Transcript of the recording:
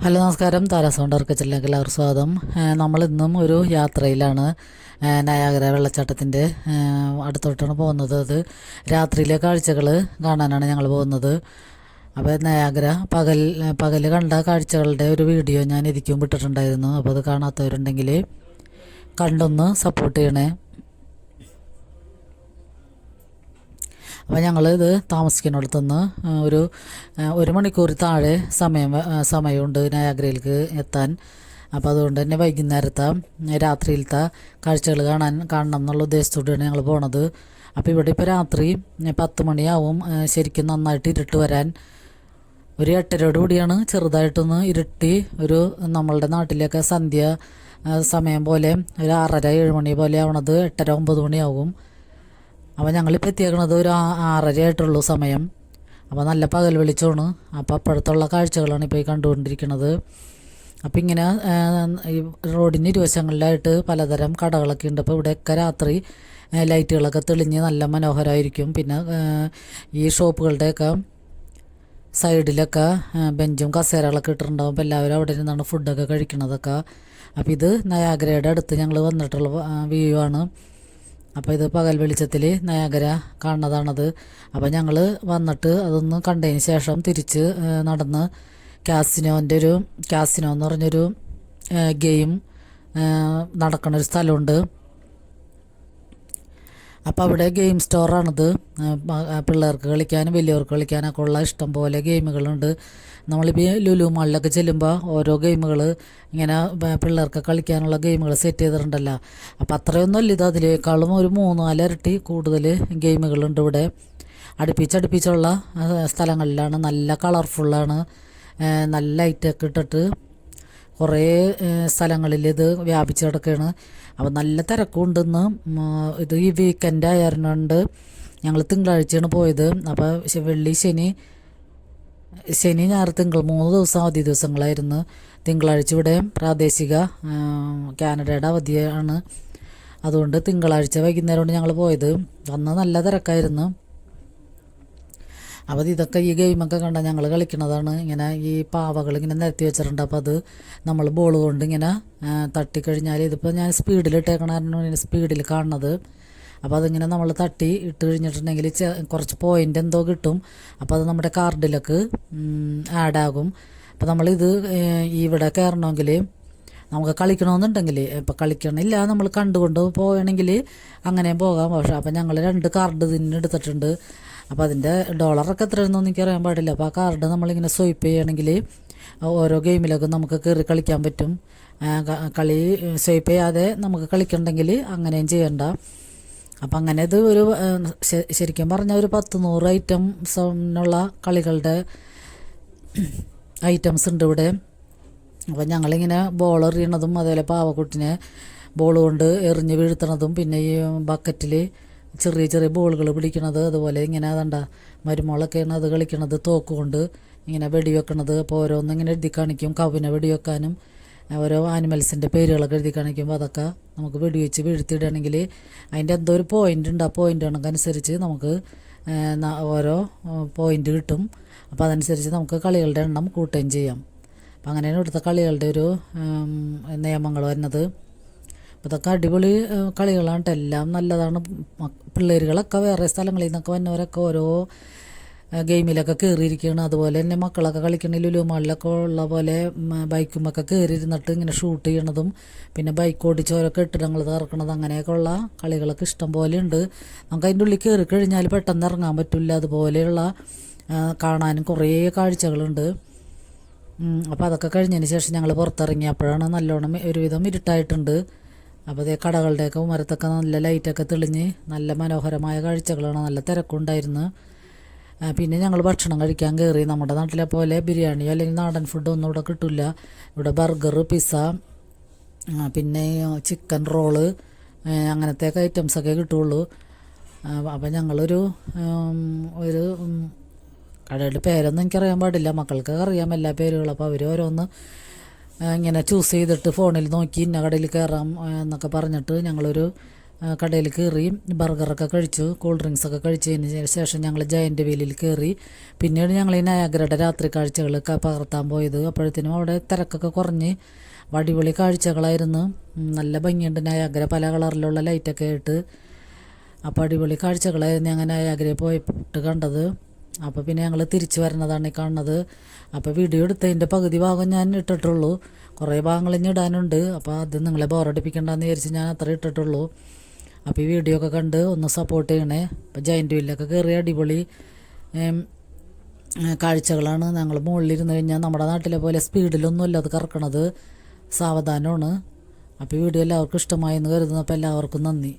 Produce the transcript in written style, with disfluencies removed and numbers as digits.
Hello നമസ്കാരം, താരാസൗണ്ട് അർക്കച്ചിലേക്ക് എല്ലാവർക്കും സ്വാഗതം. നമ്മളിന്നും ഒരു യാത്രയിലാണ്. നയാഗ്ര വെള്ളച്ചാട്ടത്തിൻ്റെ അടുത്തോട്ടാണ് പോകുന്നത്. അത് രാത്രിയിലെ കാഴ്ചകൾ കാണാനാണ് ഞങ്ങൾ പോകുന്നത്. അപ്പോൾ നയാഗ്ര പകൽ കണ്ട കാഴ്ചകളുടെ ഒരു വീഡിയോ ഞാൻ ഇതിക്കും വിട്ടിട്ടുണ്ടായിരുന്നു. അപ്പോൾ അത് കാണാത്തവരുണ്ടെങ്കിൽ കണ്ടൊന്ന് സപ്പോർട്ട് ചെയ്യണേ. അപ്പോൾ ഞങ്ങളിത് താമസിക്കുന്നിടത്തുനിന്ന് ഒരു മണിക്കൂർ താഴെ സമയമുണ്ട് നയാഗ്രയിലേക്ക് എത്താൻ. അപ്പോൾ അതുകൊണ്ട് തന്നെ വൈകുന്നേരത്തെ രാത്രിയിലത്തെ കാഴ്ചകൾ കാണണം എന്നുള്ള ഉദ്ദേശത്തോടെയാണ് ഞങ്ങൾ പോണത്. അപ്പോൾ ഇവിടെ ഇപ്പോൾ രാത്രി 10 മണിയാവും ശരിക്കും നന്നായിട്ട് ഇരുട്ട് വരാൻ. ഒരു 8:30 കൂടിയാണ് ചെറുതായിട്ടൊന്ന് ഇരുട്ടി. നമ്മളുടെ നാട്ടിലൊക്കെ സന്ധ്യ സമയം പോലെ ഒരു 6:30-7 മണി പോലെ ആവണത് 8:30-9 മണിയാവും. അപ്പോൾ ഞങ്ങളിപ്പോൾ എത്തിയേക്കണത് ഒരു 6:30 ആയിട്ടുള്ളൂ സമയം. അപ്പോൾ നല്ല പകൽ വെളിച്ചമാണ്. അപ്പോൾ അപ്പോഴത്തുള്ള കാഴ്ചകളാണ് ഇപ്പോൾ ഈ കണ്ടുകൊണ്ടിരിക്കുന്നത്. അപ്പോൾ ഇങ്ങനെ ഈ റോഡിന് ഇരുവശങ്ങളിലായിട്ട് പലതരം കടകളൊക്കെ ഉണ്ട്. അപ്പോൾ ഇവിടെയൊക്കെ രാത്രി ലൈറ്റുകളൊക്കെ തെളിഞ്ഞ് നല്ല മനോഹരമായിരിക്കും. പിന്നെ ഈ ഷോപ്പുകളുടെയൊക്കെ സൈഡിലൊക്കെ ബെഞ്ചും കസേരകളൊക്കെ ഇട്ടിട്ടുണ്ടാകും. അപ്പോൾ എല്ലാവരും അവിടെ നിന്നാണ് ഫുഡൊക്കെ കഴിക്കണതൊക്കെ. അപ്പോൾ ഇത് നയാഗ്രയുടെ അടുത്ത് ഞങ്ങൾ വന്നിട്ടുള്ള വ്യൂ ആണ്. അപ്പോൾ ഇത് പകൽ വെളിച്ചത്തിൽ നയാഗ്ര കാണുന്നതാണത്. അപ്പോൾ ഞങ്ങൾ വന്നിട്ട് അതൊന്ന് കണ്ടതിന് ശേഷം തിരിച്ച് നടന്ന് കാസിനോ എന്ന് പറഞ്ഞൊരു ഗെയിം നടക്കണൊരു സ്ഥലമുണ്ട്. അപ്പോൾ അവിടെ ഗെയിം സ്റ്റോറാണിത്. പിള്ളേർക്ക് കളിക്കാനും വലിയവർക്ക് കളിക്കാനൊക്കെ ഉള്ള ഇഷ്ടം പോലെ ഗെയിമുകളുണ്ട്. നമ്മളിപ്പോൾ ലുലു മാളിലൊക്കെ ചെല്ലുമ്പോൾ ഓരോ ഗെയിമുകൾ ഇങ്ങനെ പിള്ളേർക്ക് കളിക്കാനുള്ള ഗെയിമുകൾ സെറ്റ് ചെയ്തിട്ടുണ്ടല്ലോ. അപ്പോൾ അത്രയൊന്നുമല്ല ഇത്, അതിലേക്കാളും ഒരു 3-4 ഇരട്ടി കൂടുതൽ ഗെയിമുകളുണ്ട് ഇവിടെ. അടുപ്പിച്ചുള്ള സ്ഥലങ്ങളിലാണ്. നല്ല കളർഫുള്ളാണ്. നല്ല ലൈറ്റൊക്കെ ഇട്ടിട്ട് കുറേ സ്ഥലങ്ങളിൽ ഇത് വ്യാപിച്ച് കിടക്കുകയാണ്. അപ്പോൾ നല്ല തിരക്കുണ്ടെന്ന്. ഇത് ഈ വീക്കെൻഡ് ആയിരുന്നുകൊണ്ട് ഞങ്ങൾ തിങ്കളാഴ്ചയാണ് പോയത്. അപ്പോൾ വെള്ളി ശനി ഞായർ 3 ദിവസം അവധി ദിവസങ്ങളായിരുന്നു. തിങ്കളാഴ്ച ഇവിടെ പ്രാദേശിക കാനഡയുടെ അവധിയാണ്. അതുകൊണ്ട് തിങ്കളാഴ്ച വൈകുന്നേരമാണ് ഞങ്ങൾ പോയത്. അന്ന് നല്ല തിരക്കായിരുന്നു. അപ്പോൾ ഇതൊക്കെ ഈ ഗെയിമൊക്കെ കണ്ടാൽ ഞങ്ങൾ കളിക്കുന്നതാണ്. ഇങ്ങനെ ഈ പാവകൾ ഇങ്ങനെ നിരത്തി വെച്ചിട്ടുണ്ട്. അപ്പോൾ അത് നമ്മൾ ബോൾ കൊണ്ട് ഇങ്ങനെ തട്ടിക്കഴിഞ്ഞാൽ, ഇതിപ്പോൾ ഞാൻ സ്പീഡിലിട്ടേക്കണമായിരുന്നു സ്പീഡിൽ കാണുന്നത്. അപ്പോൾ അതിങ്ങനെ നമ്മൾ തട്ടി ഇട്ട് കഴിഞ്ഞിട്ടുണ്ടെങ്കിൽ കുറച്ച് പോയിൻ്റ് എന്തോ കിട്ടും. അപ്പോൾ അത് നമ്മുടെ കാർഡിലേക്ക് ആഡാകും. അപ്പോൾ നമ്മളിത് ഇവിടെ കയറണമെങ്കിൽ നമുക്ക് കളിക്കണമെന്നുണ്ടെങ്കിൽ, ഇപ്പോൾ കളിക്കണില്ല നമ്മൾ കണ്ടുകൊണ്ട് പോവുകയാണെങ്കിൽ അങ്ങനെയും പോകാം. പക്ഷേ അപ്പോൾ ഞങ്ങൾ 2 കാർഡ് ഇതിന് എടുത്തിട്ടുണ്ട്. അപ്പോൾ അതിൻ്റെ ഡോളറൊക്കെ എത്രയാണെന്നൊന്നും എനിക്ക് അറിയാൻ പാടില്ല. അപ്പോൾ ആ കാർഡ് നമ്മളിങ്ങനെ സ്വൈപ്പ് ചെയ്യുകയാണെങ്കിൽ ഓരോ ഗെയിമിലൊക്കെ നമുക്ക് കയറി കളിക്കാൻ പറ്റും. കളി സ്വൈപ്പ് ചെയ്യാതെ നമുക്ക് കളിക്കണമെങ്കിൽ അങ്ങനെയും ചെയ്യണ്ട. അപ്പം അങ്ങനെ ഇത് ശരിക്കും പറഞ്ഞാൽ ഒരു 10-100 ഐറ്റംസിനുള്ള കളികളുടെ ഐറ്റംസ് ഉണ്ട് ഇവിടെ. അപ്പം ഞങ്ങളിങ്ങനെ ബോൾ എറിയണതും അതേപോലെ പാവക്കുട്ടിനെ ബോൾ കൊണ്ട് എറിഞ്ഞ് വീഴ്ത്തണതും, പിന്നെ ഈ ബക്കറ്റിൽ ചെറിയ ബോളുകൾ പിടിക്കണത്, അതുപോലെ ഇങ്ങനെ അതണ്ട മരുമോളൊക്കെയാണ് അത് കളിക്കണത് തോക്കുകൊണ്ട് ഇങ്ങനെ വെടിവെക്കണത്. അപ്പോൾ ഓരോന്നും ഇങ്ങനെ എഴുതി കാണിക്കും. കവിനെ വെടിവെക്കാനും ഓരോ ആനിമൽസിൻ്റെ പേരുകളൊക്കെ എഴുതി കാണിക്കുമ്പോൾ അതൊക്കെ നമുക്ക് വെടിവെച്ച് വീഴ്ത്തിയിടുകയാണെങ്കിൽ അതിൻ്റെ എന്തോ ഒരു പോയിൻ്റ് ഉണ്ട്. ആ പോയിൻ്റ് കണക്കനുസരിച്ച് നമുക്ക് ഓരോ പോയിൻ്റ് കിട്ടും. അപ്പോൾ അതനുസരിച്ച് നമുക്ക് കളികളുടെ എണ്ണം കൂട്ടുകയും ചെയ്യാം. അപ്പം അങ്ങനെയാണ് ഇവിടുത്തെ കളികളുടെ ഒരു നിയമങ്ങൾ വരുന്നത്. അപ്പോൾ ഇതൊക്കെ അടിപൊളി കളികളാണ്. എല്ലാം നല്ലതാണ്. പിള്ളേരുകളൊക്കെ വേറെ സ്ഥലങ്ങളിൽ നിന്നൊക്കെ വന്നവരൊക്കെ ഓരോ ഗെയിമിലൊക്കെ കയറിയിരിക്കുകയാണ്. അതുപോലെ തന്നെ മക്കളൊക്കെ കളിക്കണ ലുലു മാളിലൊക്കെ ഉള്ള പോലെ ബൈക്കുമൊക്കെ കയറിയിരുന്നിട്ട് ഇങ്ങനെ ഷൂട്ട് ചെയ്യണതും, പിന്നെ ബൈക്ക് ഓടിച്ച് ഓരോ കെട്ടിടങ്ങൾ തകർക്കണത്, അങ്ങനെയൊക്കെയുള്ള കളികളൊക്കെ ഇഷ്ടം പോലെ ഉണ്ട്. നമുക്ക് അതിൻ്റെ ഉള്ളിൽ കയറി കഴിഞ്ഞാൽ പെട്ടെന്ന് ഇറങ്ങാൻ പറ്റില്ല. അതുപോലെയുള്ള കാണാനും കുറേ കാഴ്ചകളുണ്ട്. അപ്പോൾ അതൊക്കെ കഴിഞ്ഞതിന് ശേഷം ഞങ്ങൾ പുറത്തിറങ്ങിയപ്പോഴാണ് നല്ലോണം ഒരുവിധം ഇരുട്ടായിട്ടുണ്ട്. അപ്പോൾ അതേ കടകളുടെയൊക്കെ ഉമരത്തൊക്കെ നല്ല ലൈറ്റൊക്കെ തെളിഞ്ഞ് നല്ല മനോഹരമായ കാഴ്ചകളാണ്. നല്ല തിരക്കുണ്ടായിരുന്നു. പിന്നെ ഞങ്ങൾ ഭക്ഷണം കഴിക്കാൻ കയറി. നമ്മുടെ നാട്ടിലെ പോലെ ബിരിയാണിയോ അല്ലെങ്കിൽ നാടൻ ഫുഡോ ഒന്നും ഇവിടെ കിട്ടില്ല. ഇവിടെ ബർഗർ, പിസ്സ, പിന്നെ ചിക്കൻ റോള്, അങ്ങനത്തെയൊക്കെ ഐറ്റംസൊക്കെ കിട്ടുള്ളൂ. അപ്പോൾ ഞങ്ങളൊരു കടയുടെ പേരൊന്നും എനിക്കറിയാൻ പാടില്ല, മക്കൾക്ക് അറിയാം എല്ലാ പേരുകളും. അപ്പോൾ അവർ ഓരോന്ന് ഇങ്ങനെ ചൂസ് ചെയ്തിട്ട് ഫോണിൽ നോക്കി ഇന്ന കടയിൽ കയറാം എന്നൊക്കെ പറഞ്ഞിട്ട് ഞങ്ങളൊരു കടയിൽ കയറി ബർഗറൊക്കെ കഴിച്ചു, കൂൾ ഡ്രിങ്ക്സൊക്കെ കഴിച്ചതിന് ശേഷം ഞങ്ങൾ ജയൻ്റ് വീലിൽ കയറി. പിന്നീട് ഞങ്ങൾ ഈ നയാഗ്രയുടെ രാത്രി കാഴ്ചകളൊക്കെ പകർത്താൻ പോയത്. അപ്പോഴത്തേനും അവിടെ തിരക്കൊക്കെ കുറഞ്ഞ് അടിപൊളി കാഴ്ചകളായിരുന്നു. നല്ല ഭംഗിയുണ്ട് നയാഗ്ര, പല കളറിലുള്ള ലൈറ്റൊക്കെ ആയിട്ട്. അപ്പോൾ അടിപൊളി കാഴ്ചകളായിരുന്നു ഞങ്ങൾ നയാഗ്രയിൽ പോയിട്ട് കണ്ടത്. അപ്പോൾ പിന്നെ ഞങ്ങൾ തിരിച്ചു വരണതാണ് ഈ കാണുന്നത്. അപ്പോൾ വീഡിയോ എടുത്തതിൻ്റെ പകുതി ഭാഗം ഞാൻ ഇട്ടിട്ടുള്ളൂ, കുറേ ഭാഗങ്ങൾ ഇനി ഇടാനുണ്ട്. അപ്പോൾ അത് നിങ്ങളെ ബോറടിപ്പിക്കണ്ടെന്ന് വിചാരിച്ച് ഞാൻ അത്ര ഇട്ടിട്ടുള്ളൂ. അപ്പോൾ ഈ വീഡിയോ ഒക്കെ കണ്ട് ഒന്ന് സപ്പോർട്ട് ചെയ്യണേ. അപ്പോൾ ജയൻ്റ് വീലിലൊക്കെ കയറി അടിപൊളി കാഴ്ചകളാണ്. ഞങ്ങൾ മുകളിലിരുന്ന് കഴിഞ്ഞാൽ നമ്മുടെ നാട്ടിലെ പോലെ സ്പീഡിലൊന്നുമല്ല അത് കറക്കണത്, സാവധാനമാണ്. അപ്പോൾ ഈ വീഡിയോ എല്ലാവർക്കും ഇഷ്ടമായെന്ന് കരുതുന്നു. അപ്പോൾ എല്ലാവർക്കും നന്ദി.